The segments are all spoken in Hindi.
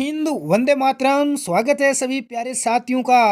हिंद, वंदे मातरम। स्वागत है सभी प्यारे साथियों का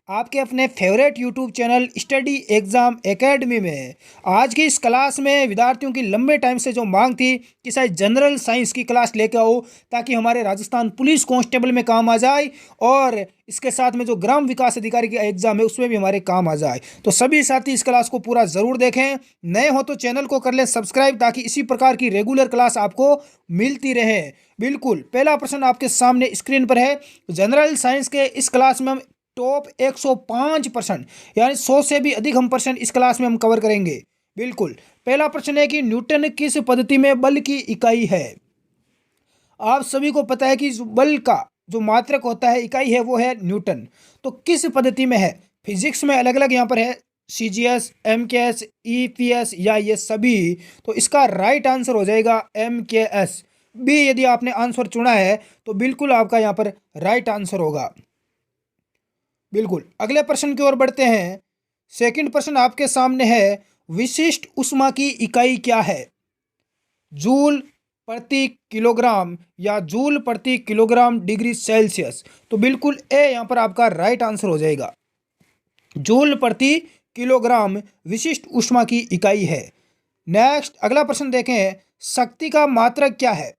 आपके अपने favourite YouTube channel study exam academy में। आज की इस क्लास में विद्यार्थियों की लंबे टाइम से जो मांग थी कि शायद जनरल साइंस की क्लास लेकर आओ ताकि हमारे राजस्थान पुलिस कांस्टेबल में काम आ जाए और इसके साथ में जो ग्राम विकास अधिकारी का एग्जाम है उसमें भी हमारे काम आ जाए। तो सभी साथी इस क्लास को पूरा ज़रूर देखें। नए हो तो चैनल को कर लें सब्सक्राइब ताकि इसी प्रकार की रेगुलर क्लास आपको मिलती रहे। बिल्कुल, पहला प्रश्न आपके सामने स्क्रीन पर है। जनरल साइंस के इस क्लास में हम टॉप 105% यानी 100 से भी अधिक हम परसेंट इस क्लास में हम कवर करेंगे। बिल्कुल, पहला प्रश्न है कि न्यूटन किस पद्धति में बल की इकाई है। आप सभी को पता है कि बल का जो मात्रक होता है, इकाई है, वो है न्यूटन। तो किस पद्धति में है? फिजिक्स में अलग अलग यहाँ पर है, CGS, MKS, EPS या ये सभी। तो इसका राइट आंसर हो जाएगा MKS भी। यदि आपने आंसर चुना है तो बिल्कुल आपका यहाँ पर राइट आंसर होगा। बिल्कुल, अगले प्रश्न की ओर बढ़ते हैं। सेकंड प्रश्न आपके सामने है, विशिष्ट ऊष्मा की इकाई क्या है? जूल प्रति किलोग्राम या जूल प्रति किलोग्राम डिग्री सेल्सियस। तो बिल्कुल ए यहाँ पर आपका राइट आंसर हो जाएगा। जूल प्रति किलोग्राम विशिष्ट ऊष्मा की इकाई है। नेक्स्ट अगला प्रश्न देखें, शक्ति का मात्रक क्या है?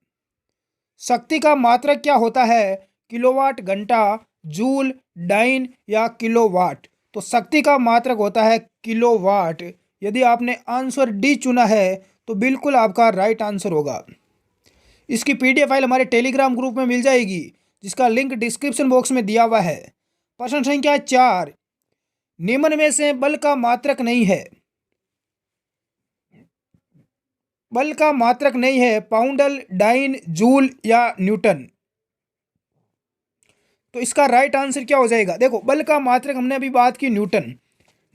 शक्ति का मात्रक क्या होता है? किलोवाट घंटा, जूल, डाइन या किलोवाट। तो शक्ति का मात्रक होता है किलोवाट। यदि आपने आंसर डी चुना है तो बिल्कुल आपका राइट आंसर होगा। इसकी PDF फाइल हमारे टेलीग्राम ग्रुप में मिल जाएगी जिसका लिंक डिस्क्रिप्शन बॉक्स में दिया हुआ है। प्रश्न संख्या 4, निम्न में से बल का मात्रक नहीं है। बल का मात्रक नहीं है पाउंडल, डाइन, जूल या न्यूटन। तो इसका राइट आंसर क्या हो जाएगा? देखो, बल का मात्रक हमने अभी बात की न्यूटन।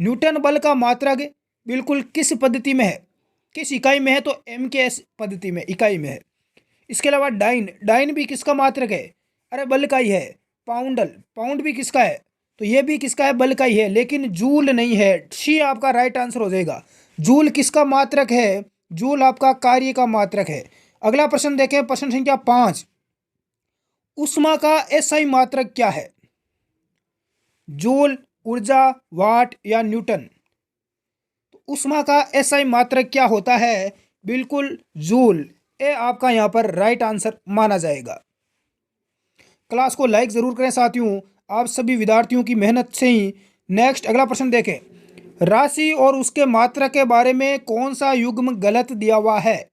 न्यूटन बल का मात्रक बिल्कुल किस पद्धति में है, किस इकाई में है? तो MKS पद्धति में, इकाई में है। इसके अलावा डाइन, डाइन भी किसका मात्रक है? अरे बल का ही है। पाउंडल, पाउंड भी किसका है? तो ये भी किसका है? बल का ही है, लेकिन जूल नहीं है। सी आपका राइट आंसर हो जाएगा। जूल किसका मात्रक है? जूल आपका कार्य का मात्रक है। अगला प्रश्न देखें, प्रश्न संख्या 5, ऊष्मा का SI मात्रक क्या है? जूल, ऊर्जा, वाट या न्यूटन। तो ऊष्मा का SI मात्रक क्या होता है? बिल्कुल जूल। ए आपका यहाँ पर राइट आंसर माना जाएगा। क्लास को लाइक जरूर करें साथियों, आप सभी विद्यार्थियों की मेहनत से ही। नेक्स्ट अगला प्रश्न देखें, राशि और उसके मात्रक के बारे में कौन सा युग्म गलत दिया हुआ है?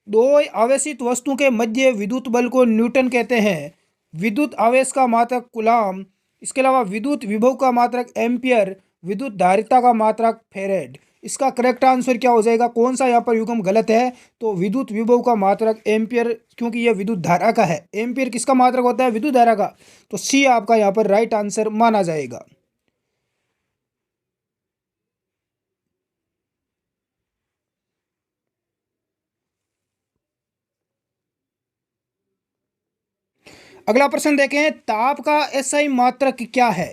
दो आवेशित वस्तु के मध्य विद्युत बल को न्यूटन कहते हैं। विद्युत आवेश का मात्रक कूलाम। इसके अलावा विद्युत विभव का मात्रक एम्पियर। विद्युत धारिता का मात्रक फेरेड। इसका करेक्ट आंसर क्या हो जाएगा? कौन सा यहाँ पर युग्म गलत है? तो विद्युत विभव का मात्रक एम्पियर, क्योंकि यह विद्युत धारा का है। एम्पियर किसका मात्रक होता है? विद्युत धारा का। तो सी आपका यहाँ पर राइट आंसर माना जाएगा। अगला प्रश्न देखें, ताप का SI मात्रक क्या है?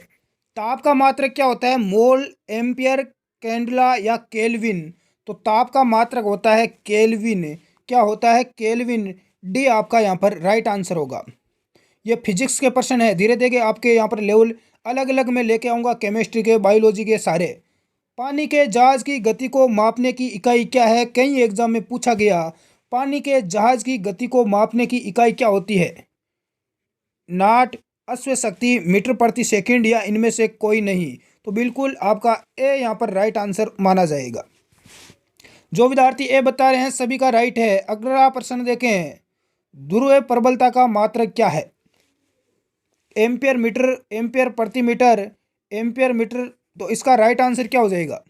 ताप का मात्रक क्या होता है? मोल, एम्पियर, कैंडला या केल्विन। तो ताप का मात्रक होता है केल्विन। क्या होता है? केल्विन। डी आपका यहाँ पर राइट आंसर होगा। ये फिजिक्स के प्रश्न है, धीरे धीरे आपके यहाँ पर लेवल अलग अलग में लेके आऊँगा, केमिस्ट्री के, बायोलॉजी के सारे। पानी के जहाज की गति को मापने की इकाई क्या है? कई एग्जाम में पूछा गया। पानी के जहाज की गति को मापने की इकाई क्या होती है? नाट, अश्व शक्ति, मीटर प्रति सेकंड या इनमें से कोई नहीं। तो बिल्कुल आपका ए यहाँ पर राइट आंसर माना जाएगा। जो विद्यार्थी ए बता रहे हैं सभी का राइट है। अगला प्रश्न देखें, ध्रुव प्रबलता का मात्रक क्या है? एम्पियर मीटर, एम्पियर प्रति मीटर, एम्पियर मीटर। तो इसका राइट आंसर क्या हो जाएगा?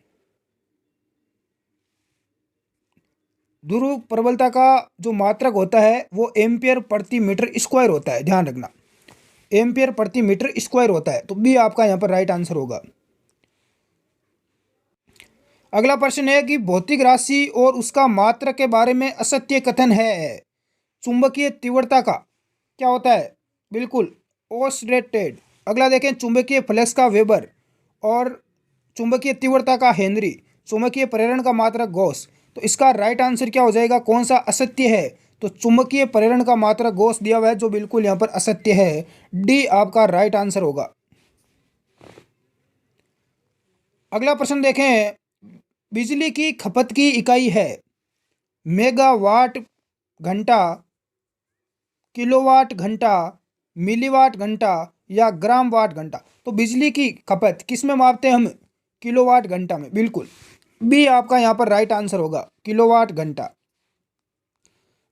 ध्रुव प्रबलता का जो मात्रक होता है वो एम्पियर प्रति मीटर स्क्वायर होता है, ध्यान रखना। एम्पियर प्रति मीटर स्क्वायर होता है। तो बी आपका यहाँ पर राइट आंसर होगा। अगला प्रश्न है कि भौतिक राशि और उसका मात्रक के बारे में असत्य कथन है। चुंबकीय तीव्रता का क्या होता है? बिल्कुल ओस्लेटेड। अगला देखें, चुंबकीय फ्लक्स का वेबर और चुंबकीय तीव्रता का हेनरी। चुंबकीय प्रेरण का मात्रक गॉस। तो इसका राइट आंसर क्या हो जाएगा? कौन सा असत्य है? तो चुंबकीय प्रेरण का मात्रक गॉस दिया हुआ है, जो बिल्कुल यहाँ पर असत्य है। डी आपका राइट आंसर होगा। अगला प्रश्न देखें, बिजली की खपत की इकाई है मेगावाट घंटा, किलोवाट घंटा, मिलीवाट घंटा या ग्राम वाट घंटा। तो बिजली की खपत किस में मापते हैं हम? किलोवाट घंटा में। बिल्कुल बी आपका यहाँ पर राइट आंसर होगा, किलोवाट घंटा।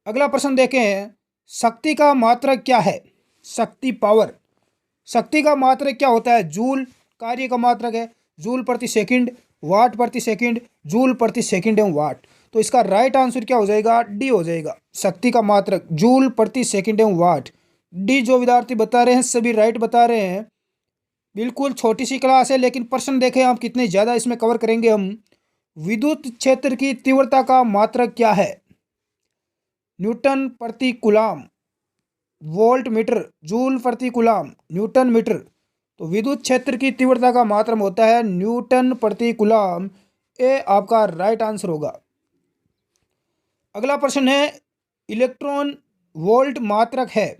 अगला प्रश्न देखें, शक्ति का मात्रक क्या है? शक्ति, पावर। शक्ति का मात्रक क्या होता है? जूल। कार्य का मात्रक है जूल प्रति सेकंड, वाट प्रति सेकंड, जूल प्रति सेकंड एवं वाट। तो इसका राइट आंसर क्या हो जाएगा? डी हो जाएगा। शक्ति का मात्रक जूल प्रति सेकंड एवं वाट। डी जो विद्यार्थी बता रहे हैं सभी राइट बता रहे हैं। बिल्कुल छोटी सी क्लास है, लेकिन प्रश्न देखें आप कितने ज़्यादा इसमें कवर करेंगे हम। विद्युत क्षेत्र की तीव्रता का मात्रक क्या है? न्यूटन प्रति कूलाम, वोल्ट मीटर, जूल प्रति कूलाम, न्यूटन मीटर। तो विद्युत क्षेत्र की तीव्रता का मात्रक होता है न्यूटन प्रति कूलाम। ए आपका राइट आंसर होगा। अगला प्रश्न है, इलेक्ट्रॉन वोल्ट मात्रक है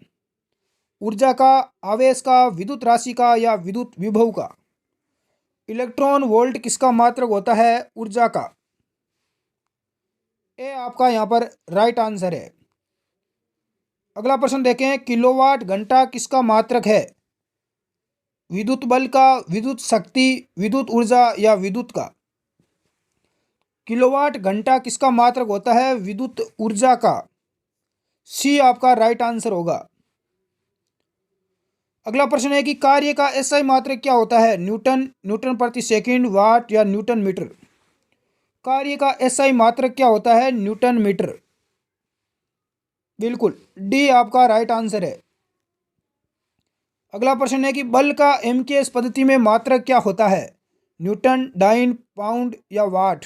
ऊर्जा का, आवेश का, विद्युत राशि का या विद्युत विभव का? इलेक्ट्रॉन वोल्ट किसका मात्रक होता है? ऊर्जा का। ए आपका यहाँ पर राइट आंसर है। अगला प्रश्न देखें, किलोवाट घंटा किसका मात्रक है? विद्युत बल का, विद्युत शक्ति, विद्युत ऊर्जा या विद्युत का? किलोवाट घंटा किसका मात्रक होता है? विद्युत ऊर्जा का। सी आपका राइट आंसर होगा। अगला प्रश्न है कि कार्य का एसआई मात्रक क्या होता है? न्यूटन, न्यूटन प्रति सेकंड, वाट या न्यूटन मीटर? कार्य का एसआई मात्रक क्या होता है? Newton metre. बिल्कुल डी आपका राइट आंसर है। अगला प्रश्न है कि बल का एमकेएस पद्धति में मात्रक क्या होता है? न्यूटन, डाइन, पाउंड या वाट?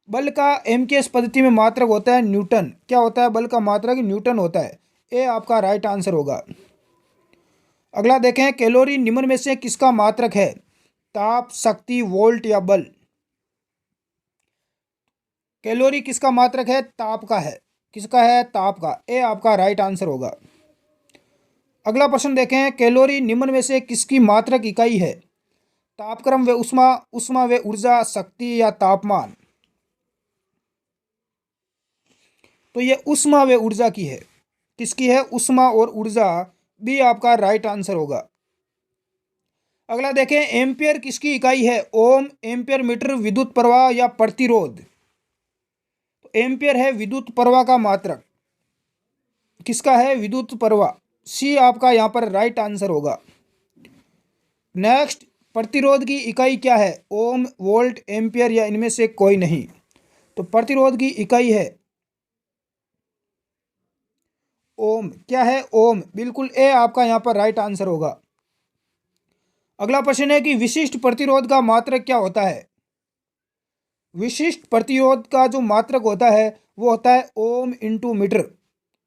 बल का एमकेएस पद्धति में मात्रक होता है न्यूटन। क्या होता है? बल का मात्रक न्यूटन होता है। ए आपका राइट आंसर होगा। अगला देखें, कैलोरी निम्न में से किसका मात्रक है? ताप, शक्ति, वोल्ट या बल? कैलोरी किसका मात्रक है? ताप का है। किसका है? ताप का। ए आपका राइट आंसर होगा। अगला प्रश्न देखें, कैलोरी निम्न में से किसकी मात्रक इकाई है? तापक्रम व उष्मा, उष्मा व ऊर्जा, शक्ति या तापमान? तो ये उष्मा व ऊर्जा की है। किसकी है? उष्मा और ऊर्जा। बी आपका राइट आंसर होगा। अगला देखें, एम्पियर किसकी इकाई है? ओम, एम्पियर मीटर, विद्युत प्रवाह या प्रतिरोध? तो एम्पियर है विद्युत प्रवाह का मात्रक। किसका है? विद्युत प्रवाह। सी आपका यहाँ पर राइट आंसर होगा। नेक्स्ट, प्रतिरोध की इकाई क्या है? ओम, वोल्ट, एम्पियर या इनमें से कोई नहीं? तो प्रतिरोध की इकाई है ओम। क्या है? ओम। बिल्कुल ए आपका यहाँ पर राइट आंसर होगा। अगला प्रश्न है कि विशिष्ट प्रतिरोध का मात्रक क्या होता है? विशिष्ट प्रतिरोध का जो मात्रक होता है वो होता है ohm into metre.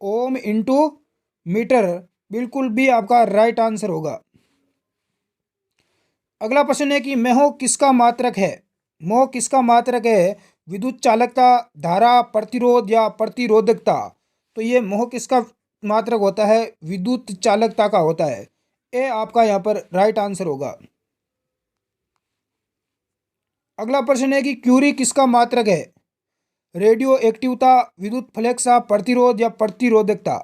Ohm into metre. बिल्कुल भी आपका राइट आंसर होगा। अगला प्रश्न है कि मोह किसका मात्रक है? मोह किसका मात्रक है? विद्युत चालकता, धारा, प्रतिरोध या प्रतिरोधकता? तो ये मोह किसका मात्रक होता है? विद्युत चालकता का होता है। ए आपका यहाँ पर राइट आंसर होगा। अगला प्रश्न है कि क्यूरी किसका मात्रक है? रेडियो एक्टिवता, विद्युत फ्लेक्सा, प्रतिरोध या प्रतिरोधकता?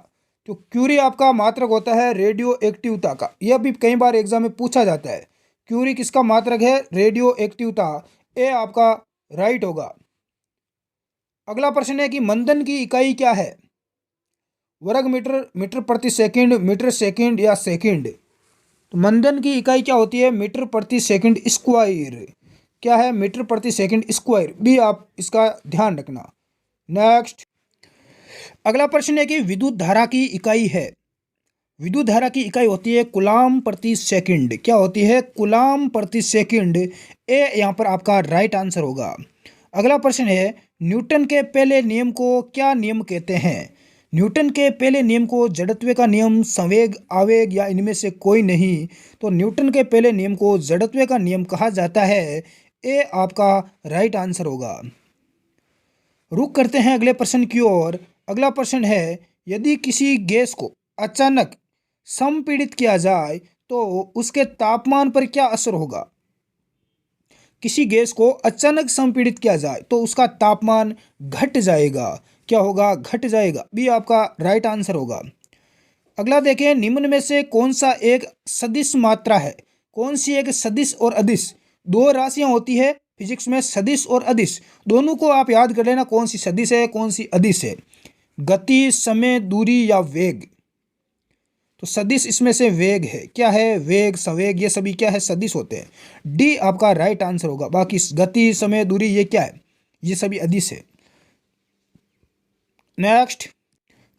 तो क्यूरी आपका मात्रक होता है रेडियो एक्टिवता का। यह भी कई बार एग्जाम में पूछा जाता है। क्यूरी किसका मात्रक है? रेडियो एक्टिवता। ए आपका राइट होगा। अगला प्रश्न है कि मंदन की इकाई क्या है? वर्ग मीटर, मीटर प्रति सेकंड, मीटर सेकंड या सेकंड? तो मंदन की इकाई क्या होती है? मीटर प्रति सेकंड स्क्वायर। क्या है? मीटर प्रति सेकंड स्क्वायर। भी आप इसका ध्यान रखना। नेक्स्ट, अगला प्रश्न है कि विद्युत धारा की इकाई है। विद्युत धारा की इकाई होती है कूलाम प्रति सेकंड। क्या होती है? कूलाम प्रति सेकंड। ए यहाँ पर आपका राइट आंसर होगा। अगला प्रश्न है, न्यूटन के पहले नियम को क्या नियम कहते हैं? न्यूटन के पहले नियम को जड़त्व का नियम, संवेग, आवेग या इनमें से कोई नहीं? तो न्यूटन के पहले नियम को जड़त्व का नियम कहा जाता है। ए आपका राइट आंसर होगा। रुक करते हैं अगले प्रश्न की ओर। अगला प्रश्न है, यदि किसी गैस को अचानक संपीड़ित किया जाए तो उसके तापमान पर क्या असर होगा? किसी गैस को अचानक संपीड़ित किया जाए तो उसका तापमान घट जाएगा। क्या होगा? घट जाएगा। बी आपका राइट आंसर होगा। अगला देखें, निम्न में से कौन सा एक सदिश मात्रा है? कौन सी एक सदिश और अदिश, दो राशियां होती है फिजिक्स में, सदिश और अदिश, दोनों को आप याद कर लेना, कौन सी सदिश है कौन सी अदिश है। गति, समय, दूरी या वेग। तो सदिश इसमें से वेग है। क्या है? वेग, संवेग, ये सभी क्या है? सदिश होते हैं। डी आपका राइट आंसर होगा। बाकी गति, समय, दूरी ये क्या है? ये सभी अदिश है। नेक्स्ट,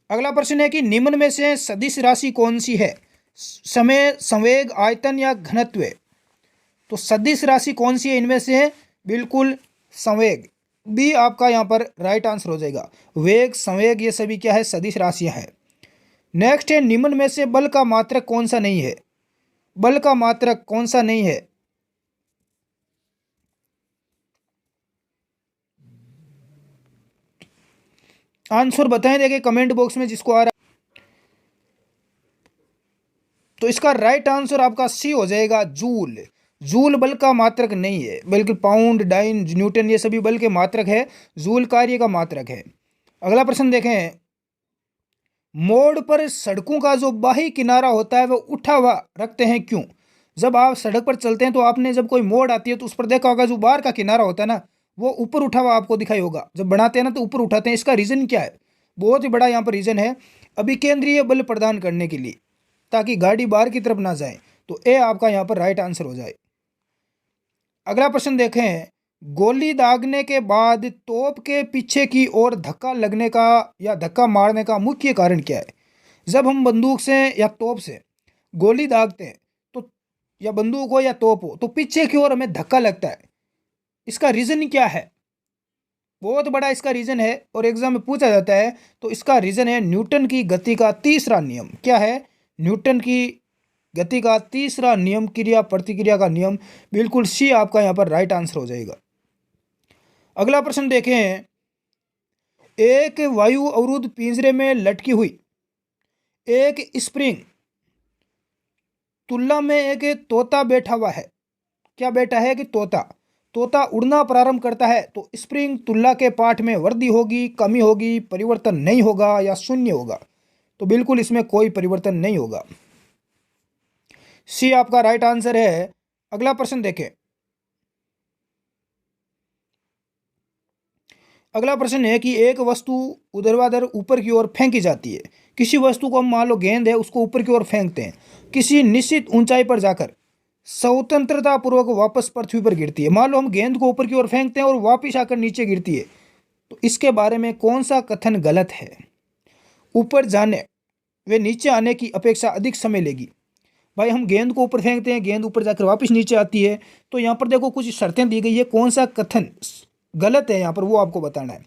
अगला प्रश्न है कि निम्न में से सदिश राशि कौन सी है? समय, संवेग, आयतन या घनत्व। तो सदिश राशि कौन सी है इनमें से? बिल्कुल संवेग। बी आपका यहाँ पर राइट आंसर हो जाएगा। वेग, संवेग ये सभी क्या है? सदिश राशियां हैं। नेक्स्ट है, निम्न में से बल का मात्रक कौन सा नहीं है? बल का मात्रक कौन सा नहीं है? आंसर बताएं, देखिए कमेंट बॉक्स में जिसको आ रहा। तो इसका राइट आंसर आपका सी हो जाएगा, जूल। जूल बल का मात्रक नहीं है, बल्कि पाउंड, डाइन, न्यूटन ये सभी बल के मात्रक है। जूल कार्य का मात्रक है। अगला प्रश्न देखें, मोड़ पर सड़कों का जो बाही किनारा होता है वो उठा हुआ रखते हैं क्यों? जब आप सड़क पर चलते हैं तो आपने जब कोई मोड़ आती है तो उस पर देखा होगा, जो बाहर का किनारा होता है ना वो ऊपर उठा हुआ आपको दिखाई होगा। जब बनाते हैं ना तो ऊपर उठाते हैं। इसका रीज़न क्या है? बहुत ही बड़ा यहाँ पर रीज़न है, अभिकेंद्रीय बल प्रदान करने के लिए, ताकि गाड़ी बाहर की तरफ ना जाए। तो ए आपका यहाँ पर राइट आंसर हो जाए। अगला प्रश्न देखें, गोली दागने के बाद तोप के पीछे की ओर धक्का लगने का या धक्का मारने का मुख्य कारण क्या है? जब हम बंदूक से या तोप से गोली दागते हैं तो, या बंदूक हो या तोप हो, तो पीछे की ओर हमें धक्का लगता है। इसका रीज़न क्या है? बहुत बड़ा इसका रीज़न है और एग्जाम में पूछा जाता है। तो इसका रीज़न है न्यूटन की गति का तीसरा नियम। क्या है? न्यूटन की गति का तीसरा नियम, क्रिया प्रतिक्रिया का नियम। बिल्कुल सी आपका यहाँ पर राइट आंसर हो जाएगा। अगला प्रश्न देखें, एक वायु अवरुद्ध पिंजरे में लटकी हुई एक स्प्रिंग तुल्ला में एक तोता बैठा हुआ है। क्या बैठा है? कि तोता। तोता उड़ना प्रारंभ करता है तो स्प्रिंग तुल्ला के पाठ में वृद्धि होगी, कमी होगी, परिवर्तन नहीं होगा या शून्य होगा? तो बिल्कुल इसमें कोई परिवर्तन नहीं होगा। सी आपका राइट आंसर है। अगला प्रश्न देखें, अगला प्रश्न है कि एक वस्तु ऊर्ध्वाधर ऊपर की ओर फेंकी जाती है। किसी वस्तु को हम मान लो गेंद है, उसको ऊपर की ओर फेंकते हैं, किसी निश्चित ऊंचाई पर जाकर स्वतंत्रता पूर्वक वापस पृथ्वी पर गिरती है। मान लो हम गेंद को ऊपर की ओर फेंकते हैं और वापस आकर नीचे गिरती है, तो इसके बारे में कौन सा कथन गलत है? ऊपर जाने व नीचे आने की अपेक्षा अधिक समय लेगी। भाई हम गेंद को ऊपर फेंकते हैं, गेंद ऊपर जाकर वापस नीचे आती है। तो यहाँ पर देखो कुछ शर्तें दी गई है, कौन सा कथन गलत है यहाँ पर वो आपको बताना है।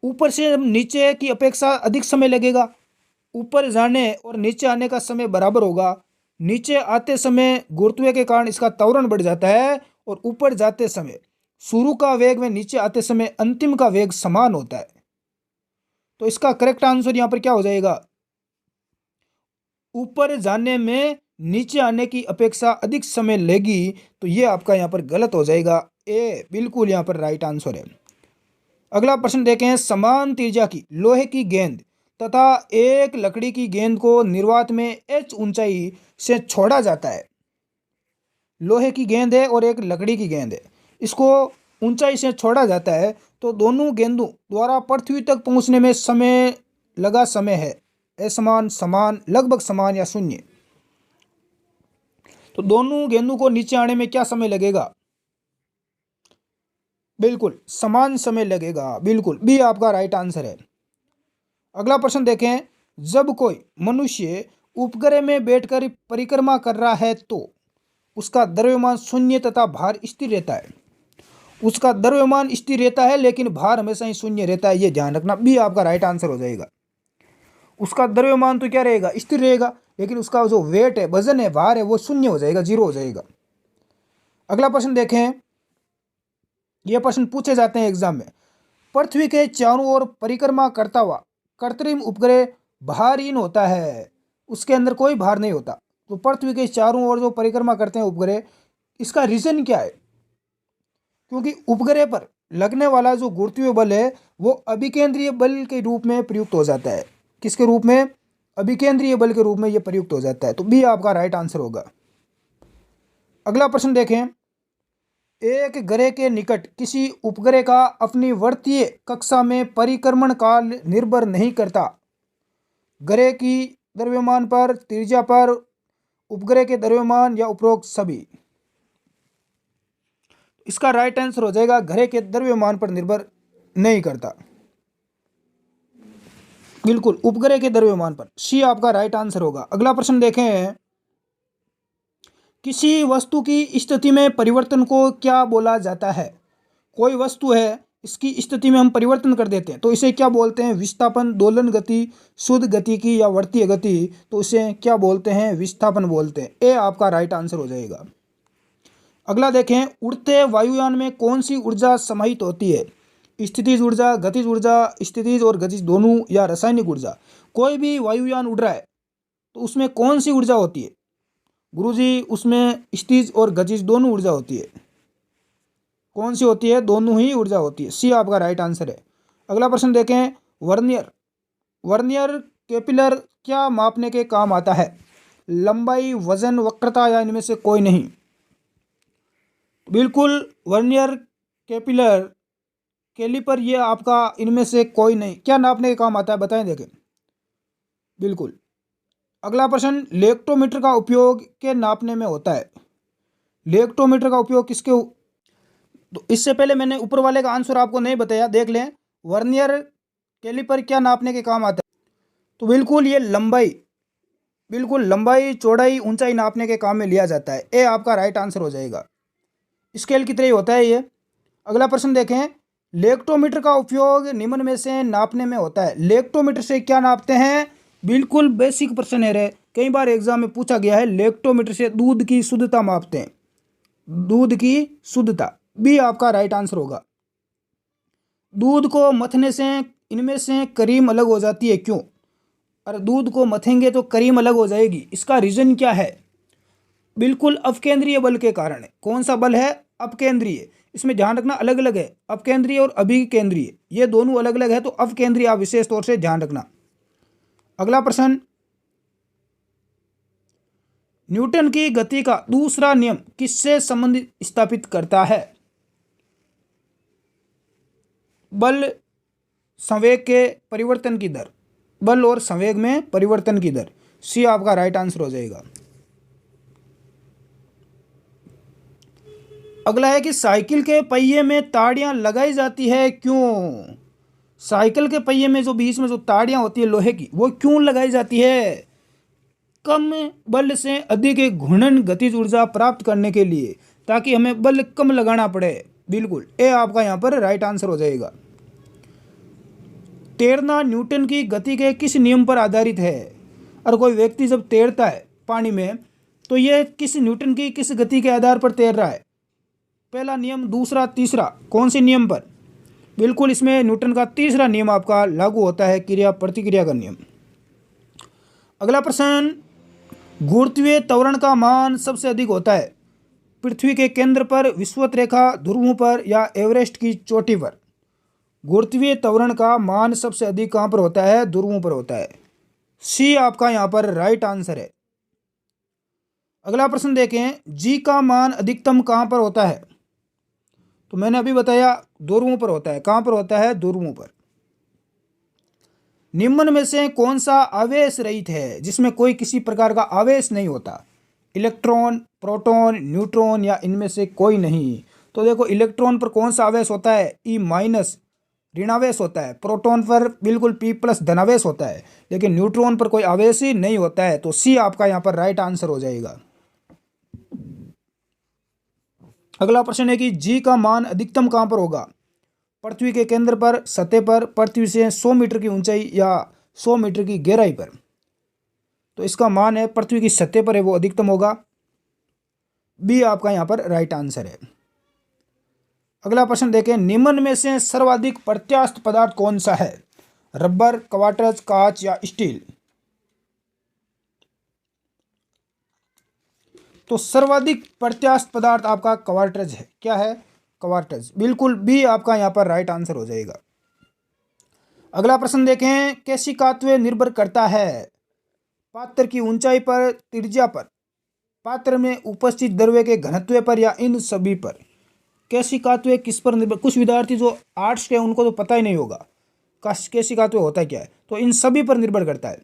ऊपर से नीचे की अपेक्षा अधिक समय लगेगा, ऊपर जाने और नीचे आने का समय बराबर होगा। नीचे आते समय गुरुत्व के कारण इसका त्वरण बढ़ जाता है और ऊपर जाते समय शुरू का वेग में नीचे आते समय अंतिम का वेग समान होता है। तो इसका करेक्ट आंसर यहाँ पर क्या हो जाएगा? ऊपर जाने में नीचे आने की अपेक्षा अधिक समय लेगी। तो ये आपका यहाँ पर गलत हो जाएगा। ए बिल्कुल यहाँ पर राइट आंसर है। अगला प्रश्न देखें, समान त्रिज्या की लोहे की गेंद तथा एक लकड़ी की गेंद को निर्वात में एच ऊंचाई से छोड़ा जाता है। लोहे की गेंद है और एक लकड़ी की गेंद है, इसको ऊंचाई से छोड़ा जाता है। तो दोनों गेंदों द्वारा पृथ्वी तक पहुंचने में समय लगा समय है असमान, समान, लगभग समान या शून्य? तो दोनों गेंदों को नीचे आने में क्या समय लगेगा? बिल्कुल समान समय लगेगा। बिल्कुल बी आपका राइट आंसर है। अगला प्रश्न देखें, जब कोई मनुष्य उपग्रह में बैठकर परिक्रमा कर रहा है तो उसका द्रव्यमान शून्य तथा भार स्थिर रहता है। उसका द्रव्यमान स्थिर रहता है लेकिन भार हमेशा ही शून्य रहता है, ये ध्यान रखना। बी आपका राइट आंसर हो जाएगा। उसका द्रव्यमान तो क्या रहेगा? स्थिर रहेगा, लेकिन उसका जो वेट है, वजन है, भार है, वो शून्य हो जाएगा, जीरो हो जाएगा। अगला प्रश्न देखें, यह प्रश्न पूछे जाते हैं एग्जाम में। पृथ्वी के चारों ओर परिक्रमा करता हुआ कृत्रिम उपग्रह भारहीन होता है, उसके अंदर कोई भार नहीं होता। तो पृथ्वी के चारों ओर जो परिक्रमा करते हैं उपग्रह, इसका रीजन क्या है? क्योंकि उपग्रह पर लगने वाला जो गुरुत्वीय बल है वो अभिकेंद्रीय बल के रूप में प्रयुक्त हो जाता है। किसके रूप में? अभिकेंद्रीय बल के रूप में यह प्रयुक्त हो जाता है। तो बी आपका राइट आंसर होगा। अगला प्रश्न देखें, एक ग्रह के निकट किसी उपग्रह का अपनी वर्तीय कक्षा में परिक्रमण काल निर्भर नहीं करता। ग्रह की द्रव्यमान पर, त्रिज्या पर, उपग्रह के द्रव्यमान या उपरोक्त सभी। इसका राइट आंसर हो जाएगा ग्रह के द्रव्यमान पर निर्भर नहीं करता, बिल्कुल उपग्रह के द्रव्यमान पर। सी आपका राइट आंसर होगा। अगला प्रश्न देखें, किसी वस्तु की स्थिति में परिवर्तन को क्या बोला जाता है? कोई वस्तु है, इसकी स्थिति में हम परिवर्तन कर देते हैं तो इसे क्या बोलते हैं? विस्थापन, दोलन गति, शुद्ध गति की या वर्तीय गति, तो इसे क्या बोलते हैं? विस्थापन बोलते हैं। ए आपका राइट आंसर हो जाएगा। अगला देखें, उड़ते वायुयान में कौन सी ऊर्जा समाहित होती है? स्थितिज ऊर्जा, गतिज ऊर्जा, स्थितिज और गतिज दोनों, या रासायनिक ऊर्जा? कोई भी वायुयान उड़ रहा है तो उसमें कौन सी ऊर्जा होती है गुरुजी? उसमें स्थितिज और गतिज दोनों ऊर्जा होती है। कौन सी होती है? दोनों ही ऊर्जा होती है। सी आपका राइट आंसर है। अगला प्रश्न देखें, वर्नियर वर्नियर कैपिलर क्या मापने के काम आता है? लंबाई, वजन, वक्रता, या इनमें से कोई नहीं? बिल्कुल वर्नियर कैलिपर ये आपका इनमें से कोई नहीं। क्या नापने के काम आता है बताएं, देखें। बिल्कुल। अगला प्रश्न, लेक्टोमीटर का उपयोग के नापने में होता है? लेक्टोमीटर का उपयोग किसके? तो इससे पहले मैंने ऊपर वाले का आंसर आपको नहीं बताया, देख लें। वर्नियर कैलिपर क्या नापने के काम आता है? तो बिल्कुल ये लंबाई, बिल्कुल लंबाई, चौड़ाई, ऊंचाई नापने के काम में लिया जाता है। ए आपका राइट आंसर हो जाएगा। स्केल की तरह ही होता है ये। अगला प्रश्न देखें, लेक्टोमीटर का उपयोग निम्न में से नापने में होता है? लेक्टोमीटर से क्या नापते हैं? बिल्कुल बेसिक प्रश्न है रे, कई बार एग्जाम में पूछा गया है। लेक्टोमीटर से दूध की शुद्धता मापते हैं, दूध की शुद्धता। बी आपका राइट आंसर होगा। दूध को मथने से इनमें से क्रीम अलग हो जाती है, क्यों? अरे दूध को मथेंगे तो क्रीम अलग हो जाएगी, इसका रीजन क्या है? बिल्कुल अपकेंद्रीय बल के कारण है। कौन सा बल है? अपकेंद्रीय। इसमें ध्यान रखना अलग अलग है, अपकेंद्रीय और अभिकेंद्रीय, ये दोनों अलग अलग है, तो अपकेंद्रीय आप विशेष तौर से ध्यान रखना। अगला प्रश्न, न्यूटन की गति का दूसरा नियम किससे संबंधित स्थापित करता है? बल, संवेग के परिवर्तन की दर, बल और संवेग में परिवर्तन की दर। सी आपका राइट आंसर हो जाएगा। अगला है कि साइकिल के पहिए में ताड़ियां लगाई जाती है, क्यों? साइकिल के पहिए में जो बीच में जो ताड़ियां होती है लोहे की, वो क्यों लगाई जाती है? कम बल से अधिक घूर्णन गतिज ऊर्जा प्राप्त करने के लिए, ताकि हमें बल कम लगाना पड़े। बिल्कुल ए आपका यहाँ पर राइट आंसर हो जाएगा। तैरना न्यूटन की गति के किस नियम पर आधारित है? और कोई व्यक्ति जब तैरता है पानी में तो ये किस न्यूटन की किस गति के आधार पर तैर रहा है? पहला नियम, दूसरा, तीसरा, कौन से नियम पर? बिल्कुल इसमें न्यूटन का तीसरा नियम आपका लागू होता है, क्रिया प्रतिक्रिया का नियम। अगला प्रश्न, गुरुत्वीय त्वरण का मान सबसे अधिक होता है पृथ्वी के केंद्र पर, विषुवत रेखा, ध्रुवों पर, या एवरेस्ट की चोटी पर? गुरुत्वीय त्वरण का मान सबसे अधिक कहाँ पर होता है? ध्रुवों पर होता है। सी आपका यहाँ पर राइट आंसर है। अगला प्रश्न देखें, जी का मान अधिकतम कहाँ पर होता है? तो मैंने अभी बताया ध्रुवों पर होता है। कहाँ पर होता है? ध्रुवों पर। निम्न में से कौन सा आवेश रहित है जिसमें कोई किसी प्रकार का आवेश नहीं होता? इलेक्ट्रॉन, प्रोटॉन, न्यूट्रॉन, या इनमें से कोई नहीं? तो देखो इलेक्ट्रॉन पर कौन सा आवेश होता है? ई माइनस ऋणावेश होता है। प्रोटॉन पर बिल्कुल पी प्लस धनावेश होता है, लेकिन न्यूट्रॉन पर कोई आवेश ही नहीं होता है। तो सी आपका यहाँ पर राइट आंसर हो जाएगा। अगला प्रश्न है कि जी का मान अधिकतम कहाँ पर होगा? पृथ्वी के केंद्र पर, सतह पर, पृथ्वी से 100 मीटर की ऊंचाई या 100 मीटर की गहराई पर? तो इसका मान है पृथ्वी की सतह पर है, वो अधिकतम होगा। बी आपका यहाँ पर राइट आंसर है। अगला प्रश्न देखें, निम्न में से सर्वाधिक प्रत्यास्थ पदार्थ कौन सा है? रबर, क्वार्ट्ज, कांच या स्टील? तो सर्वाधिक प्रत्यास्थ पदार्थ आपका क्वार्ट्ज है। क्या है? क्वार्ट्ज। बिल्कुल बी आपका यहाँ पर राइट आंसर हो जाएगा। अगला प्रश्न देखें, केशिकात्व निर्भर करता है पात्र की ऊंचाई पर, त्रिज्या पर, पात्र में उपस्थित द्रव्य के घनत्व पर या इन सभी पर? केशिकात्व किस पर निर्भर? कुछ विद्यार्थी जो आर्ट्स के उनको तो पता ही नहीं होगा केशिकात्व होता क्या है, तो इन सभी पर निर्भर करता है।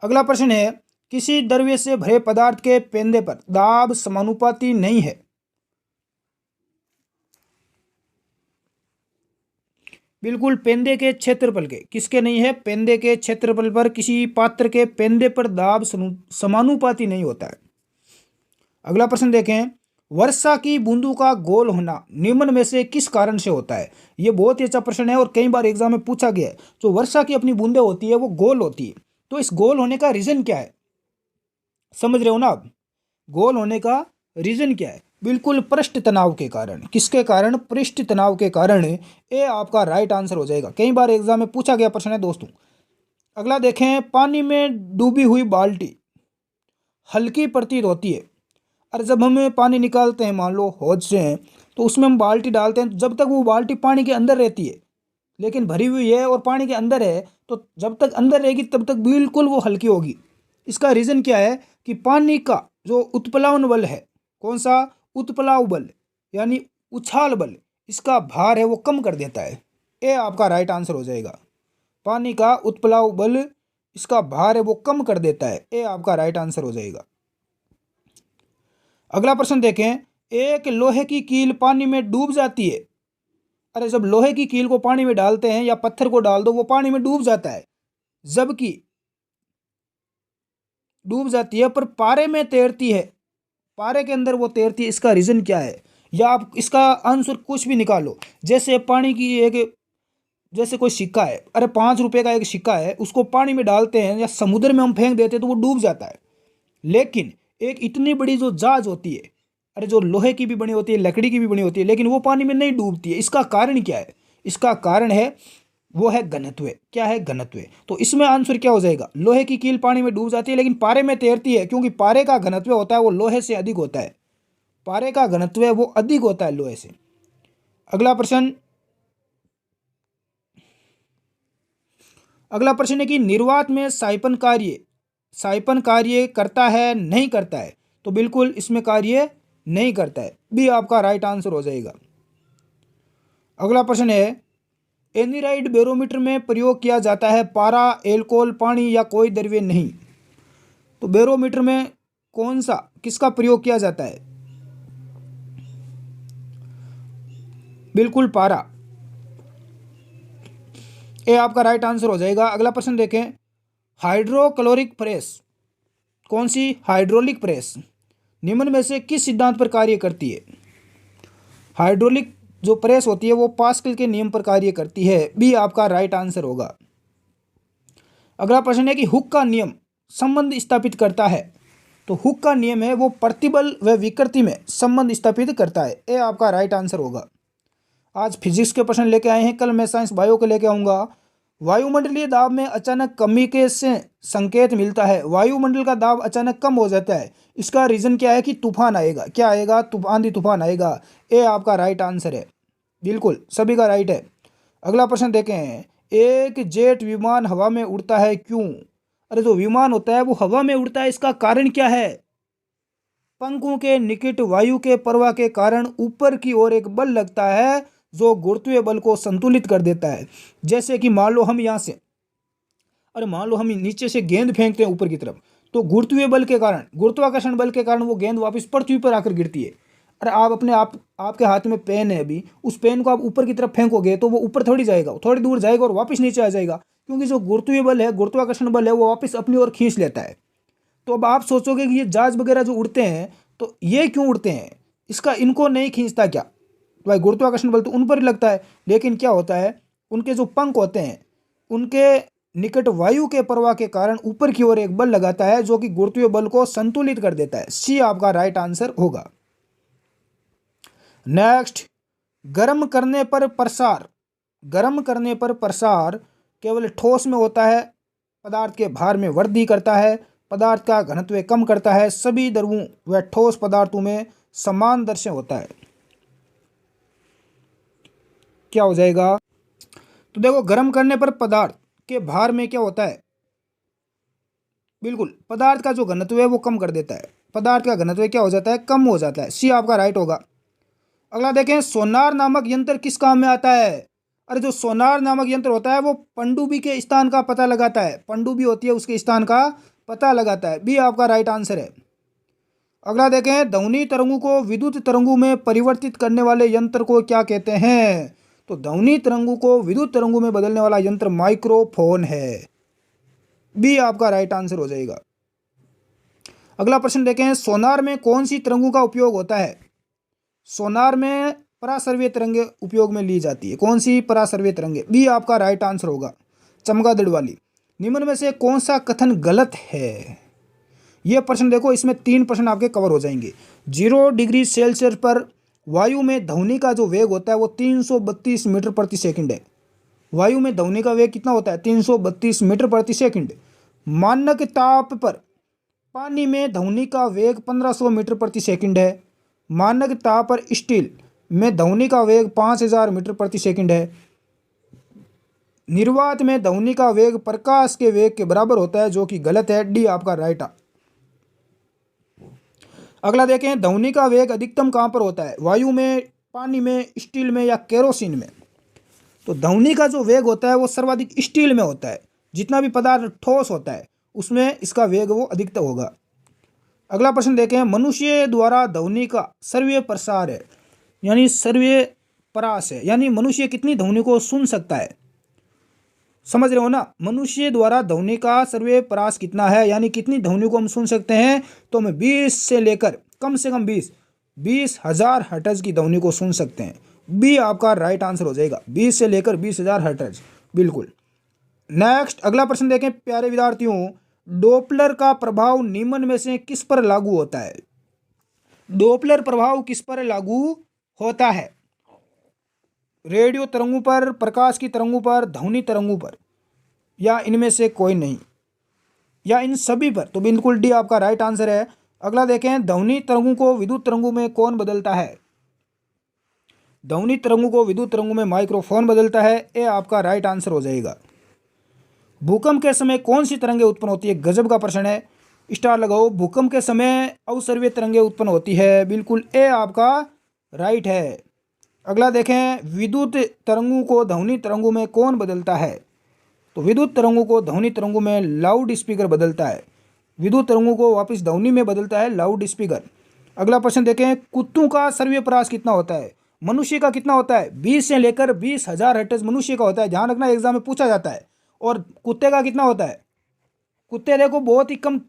अगला प्रश्न है, किसी द्रव्य से भरे पदार्थ के पेंदे पर दाब समानुपाती नहीं है। बिल्कुल पेंदे के क्षेत्रफल के, किसके नहीं है? पेंदे के क्षेत्रफल पर किसी पात्र के पेंदे पर दाब समानुपाती नहीं होता है। अगला प्रश्न देखें, वर्षा की बूंदों का गोल होना निम्न में से किस कारण से होता है? ये बहुत ही अच्छा प्रश्न है और कई बार एग्जाम में पूछा गया है। जो वर्षा की अपनी बूंदें होती है वो गोल होती है, तो इस गोल होने का रीजन क्या है? समझ रहे हो ना आप? गोल होने का रीजन क्या है? बिल्कुल पृष्ठ तनाव के कारण। किसके कारण? पृष्ठ तनाव के कारण। ये आपका राइट आंसर हो जाएगा। कई बार एग्जाम में पूछा गया प्रश्न है दोस्तों। अगला देखें, पानी में डूबी हुई बाल्टी हल्की प्रतीत होती है। और जब हम पानी निकालते हैं, मान लो हौज से हैं, तो उसमें हम बाल्टी डालते हैं, जब तक वो बाल्टी पानी के अंदर रहती है, लेकिन भरी हुई है और पानी के अंदर है, तो जब तक अंदर रहेगी तब तक बिल्कुल वो हल्की होगी। इसका रीज़न क्या है? कि पानी का जो उत्प्लावन बल है, कौन सा? उत्प्लाव बल, यानी उछाल बल, इसका भार है वो कम कर देता है। ये आपका राइट आंसर हो जाएगा। पानी का उत्प्लाव बल, इसका भार है वो कम कर देता है। ये आपका राइट आंसर हो जाएगा। अगला प्रश्न देखें, एक लोहे की कील पानी में डूब जाती है। अरे जब लोहे की कील को पानी में डालते हैं या पत्थर को डाल दो, वो पानी में डूब जाता है, जबकि डूब जाती है पर पारे में तैरती है, पारे के अंदर वो तैरती है। इसका रीजन क्या है? या आप इसका आंसर कुछ भी निकालो। जैसे पानी की एक, जैसे कोई सिक्का है, अरे 5 रुपए का एक सिक्का है, उसको पानी में डालते हैं या समुद्र में हम फेंक देते हैं तो वो डूब जाता है। लेकिन एक इतनी बड़ी जो जहाज होती है, अरे जो लोहे की भी बनी होती है, लकड़ी की भी बनी होती है, लेकिन वो पानी में नहीं डूबती है। इसका कारण क्या है? इसका कारण है वो है घनत्व। क्या है? घनत्व। तो इसमें आंसर क्या हो जाएगा? लोहे की कील पानी में डूब जाती है लेकिन पारे में तैरती है, क्योंकि पारे का घनत्व होता है वो लोहे से अधिक होता है। पारे का घनत्व है वो अधिक होता है लोहे से। अगला प्रश्न, अगला प्रश्न है कि निर्वात में साइपन कार्य करता है नहीं करता है? तो बिल्कुल इसमें कार्य नहीं करता है। बी आपका राइट आंसर हो जाएगा। अगला प्रश्न है, एनिराइड बैरोमीटर में प्रयोग किया जाता है पारा, एल्कोहल, पानी या कोई द्रव्य नहीं? तो बैरोमीटर में कौन सा, किसका प्रयोग किया जाता है? बिल्कुल पारा। ये आपका राइट आंसर हो जाएगा। अगला प्रश्न देखें, हाइड्रोक्लोरिक प्रेस, कौन सी? हाइड्रोलिक प्रेस निम्न में से किस सिद्धांत पर कार्य करती है? हाइड्रोलिक जो प्रेस होती है वो पास्कल के नियम पर कार्य करती है। बी आपका राइट आंसर होगा। अगला प्रश्न है कि हुक का नियम संबंध स्थापित करता है? तो हुक का नियम है वो प्रतिबल व विकृति में संबंध स्थापित करता है। ये आपका राइट आंसर होगा। आज फिजिक्स के प्रश्न लेके आए हैं, कल मैं साइंस बायो के लेके आऊँगा। वायुमंडलीय दाब में अचानक कमी के से संकेत मिलता है। वायुमंडल का दाब अचानक कम हो जाता है, इसका रीज़न क्या है? कि तूफान आएगा। क्या आएगा? आंधी तूफान आएगा। ये आपका राइट आंसर है। बिल्कुल सभी का राइट है। अगला प्रश्न देखें, एक जेट विमान हवा में उड़ता है क्यों? अरे जो विमान होता है वो हवा में उड़ता है, इसका कारण क्या है? पंखों के निकट वायु के प्रवाह के कारण ऊपर की ओर एक बल लगता है जो गुरुत्वीय बल को संतुलित कर देता है। जैसे कि मान लो हम यहाँ से, अरे मान लो हम नीचे से गेंद फेंकते हैं ऊपर की तरफ, तो गुरुत्वीय बल के कारण, गुरुत्वाकर्षण बल के कारण वो गेंद वापस पृथ्वी पर आकर गिरती है। अरे आप अपने आपके हाथ में पेन है, अभी उस पेन को आप ऊपर की तरफ फेंकोगे तो वो ऊपर थोड़ी जाएगा, थोड़ी दूर जाएगा और वापस नीचे आ जाएगा, क्योंकि जो गुरुत्वीय बल है, गुरुत्वाकर्षण बल है, वो वापस अपनी ओर खींच लेता है। तो अब आप सोचोगे कि ये जहाज वगैरह जो उड़ते हैं तो ये क्यों उड़ते हैं? इसका इनको नहीं खींचता क्या? भाई गुरुत्वाकर्षण बल तो उन पर ही लगता है, लेकिन क्या होता है, उनके जो पंख होते हैं उनके निकट वायु के प्रवाह के कारण ऊपर की ओर एक बल लगाता है जो कि गुरुत्वीय बल को संतुलित कर देता है। सी आपका राइट आंसर होगा। नेक्स्ट, गर्म करने पर प्रसार। गर्म करने पर प्रसार केवल ठोस में होता है, पदार्थ के भार में वृद्धि करता है, पदार्थ का घनत्व कम करता है, सभी द्रवों व ठोस पदार्थों में समान दर से होता है। क्या हो जाएगा? तो देखो, गर्म करने पर पदार्थ के भार में क्या होता है, बिल्कुल पदार्थ का जो घनत्व है वो कम कर देता है, पदार्थ का घनत्व क्या हो जाता है, कम हो जाता है। सी आपका राइट होगा। अगला देखें, सोनार नामक यंत्र किस काम में आता है? अरे जो सोनार नामक यंत्र होता है वो पनडुब्बी के स्थान का पता लगाता है, पनडुब्बी होती है उसके स्थान का पता लगाता है। बी आपका राइट आंसर है। अगला देखें, ध्वनि तरंगों को विद्युत तरंगों में परिवर्तित करने वाले यंत्र को क्या कहते हैं? तो ध्वनि तरंगों को विद्युत तरंगों में बदलने वाला यंत्र माइक्रोफोन है। बी आपका राइट आंसर हो जाएगा। अगला प्रश्न देखें, सोनार में कौन सी तरंगों का उपयोग होता है? सोनार में पराश्रव्य तरंगें उपयोग में ली जाती है। कौन सी पराश्रव्य तरंगें? बी आपका राइट आंसर होगा, चमगादड़ वाली। निम्न में से कौन सा कथन गलत है? यह प्रश्न देखो, इसमें 3 प्रश्न आपके कवर हो जाएंगे। 0 डिग्री सेल्सियस पर वायु में ध्वनि का जो वेग होता है वो 332 मीटर प्रति सेकंड है। वायु में ध्वनि का वेग कितना होता है? 332 मीटर प्रति सेकंड। मानक ताप पर पानी में ध्वनि का वेग 1500 मीटर प्रति सेकंड है। मानक ताप पर स्टील में ध्वनि का वेग 5000 मीटर प्रति सेकंड है। निर्वात में ध्वनि का वेग प्रकाश के वेग के बराबर होता है, जो कि गलत है। डी आपका राइट। अगला देखें, ध्वनि का वेग अधिकतम कहाँ पर होता है? वायु में, पानी में, स्टील में या केरोसिन में? तो ध्वनि का जो वेग होता है वो सर्वाधिक स्टील में होता है। जितना भी पदार्थ ठोस होता है उसमें इसका वेग वो अधिकतम होगा। अगला प्रश्न देखें, मनुष्य द्वारा ध्वनि का सर्वीय प्रसार है, यानी सर्वीय परास है, यानी मनुष्य कितनी ध्वनि को सुन सकता है? समझ रहे हो ना? मनुष्य द्वारा ध्वनि का सर्वीय परास कितना है, यानी कितनी ध्वनि को हम सुन सकते हैं? तो हम 20 से लेकर कम से कम 20,000 हर्ट्ज की ध्वनि को सुन सकते हैं। बी आपका राइट आंसर हो जाएगा, 20 से लेकर 20,000 हर्ट्ज, बिल्कुल। नेक्स्ट, अगला प्रश्न देखें प्यारे विद्यार्थियों, डोपलर का प्रभाव निम्न में से किस पर लागू होता है? डोपलर प्रभाव किस पर लागू होता है? रेडियो तरंगों पर, प्रकाश की तरंगों पर, ध्वनि तरंगों पर, या इनमें से कोई नहीं, या इन सभी पर? तो बिल्कुल डी आपका राइट आंसर है। अगला देखें, ध्वनि तरंगों को विद्युत तरंगों में कौन बदलता है? ध्वनि तरंगों को विद्युत तरंगों में माइक्रोफोन बदलता है। ए आपका राइट आंसर हो जाएगा। भूकंप के समय कौन सी तरंगें उत्पन्न होती है? गजब का प्रश्न है, स्टार लगाओ। भूकंप के समय अवसर्वीय तरंगें उत्पन्न होती है, बिल्कुल ए आपका राइट है। अगला देखें, विद्युत तरंगों को ध्वनि तरंगों में कौन बदलता है? तो विद्युत तरंगों को ध्वनि तरंगों में लाउड स्पीकर बदलता है। विद्युत तरंगों को वापस ध्वनि में बदलता है लाउड स्पीकर। अगला प्रश्न देखें, कुत्तों का सर्वीय परास कितना होता है? मनुष्य का कितना होता है? 20 से लेकर 20,000 हर्ट्ज मनुष्य का होता है, ध्यान रखना, एग्जाम में पूछा जाता है। और कुत्ते का कितना होता है? कुत्ते देखो बहुत ही कम,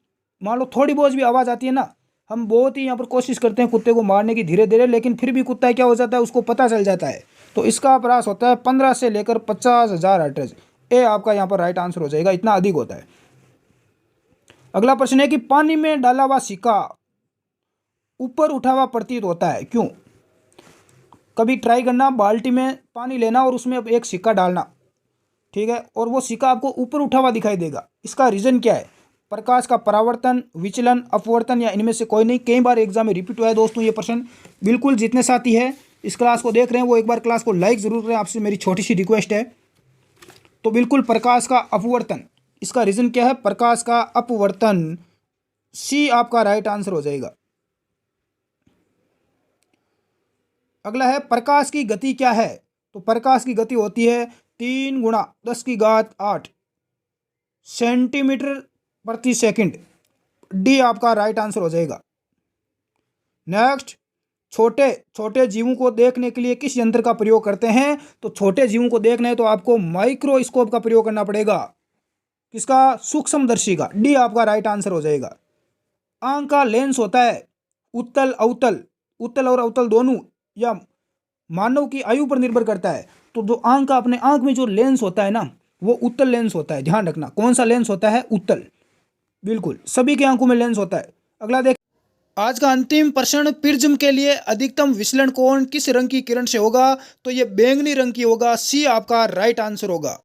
मान लो थोड़ी बहुत भी आवाज़ आती है ना, हम बहुत ही यहाँ पर कोशिश करते हैं कुत्ते को मारने की धीरे धीरे, लेकिन फिर भी कुत्ता क्या हो जाता है, उसको पता चल जाता है। तो इसका परास होता है 15 से लेकर 50,000 हर्ट्ज। ए आपका यहाँ पर राइट आंसर हो जाएगा, इतना अधिक होता है। अगला प्रश्न है कि पानी में डाला हुआ सिक्का ऊपर उठा हुआ प्रतीत होता है, क्यों? कभी ट्राई करना, बाल्टी में पानी लेना और उसमें एक सिक्का डालना, ठीक है, और वो सिक्का आपको ऊपर उठा हुआ दिखाई देगा। इसका रीज़न क्या है? प्रकाश का परावर्तन, विचलन, अपवर्तन, या इनमें से कोई नहीं। कई बार एग्जाम में रिपीट हुआ है दोस्तों ये प्रश्न। बिल्कुल जितने साथी हैं इस क्लास को देख रहे हैं वो एक बार क्लास को लाइक ज़रूर करें, आपसे मेरी छोटी सी रिक्वेस्ट है। तो बिल्कुल प्रकाश का अपवर्तन, इसका रीज़न क्या है? प्रकाश का अपवर्तन। सी आपका राइट आंसर हो जाएगा। अगला है, प्रकाश की गति क्या है? तो प्रकाश की गति होती है 3 × 10⁸ सेंटीमीटर प्रति सेकंड। डी आपका राइट आंसर हो जाएगा। नेक्स्ट, छोटे छोटे जीवों को देखने के लिए किस यंत्र का प्रयोग करते हैं? तो छोटे जीवों को देखना है तो आपको माइक्रोस्कोप का प्रयोग करना पड़ेगा। किसका? सूक्ष्मदर्शी का। डी आपका राइट आंसर हो जाएगा। आंख का लेंस होता है उत्तल अवतल, उत्तल और अवतल दोनों, या मानव की आयु पर निर्भर करता है। तो जो आंख का, अपने आंख में जो लेंस होता है ना, वो उत्तल लेंस होता है, ध्यान रखना। कौन सा लेंस होता है? उत्तल, बिल्कुल सभी की आंखों में लेंस होता है। अगला देख, आज का अंतिम प्रश्न, प्रिज्म के लिए अधिकतम विचलन कोण किस रंग की किरण से होगा? तो ये बैंगनी रंग की होगा। सी आपका राइट आंसर होगा।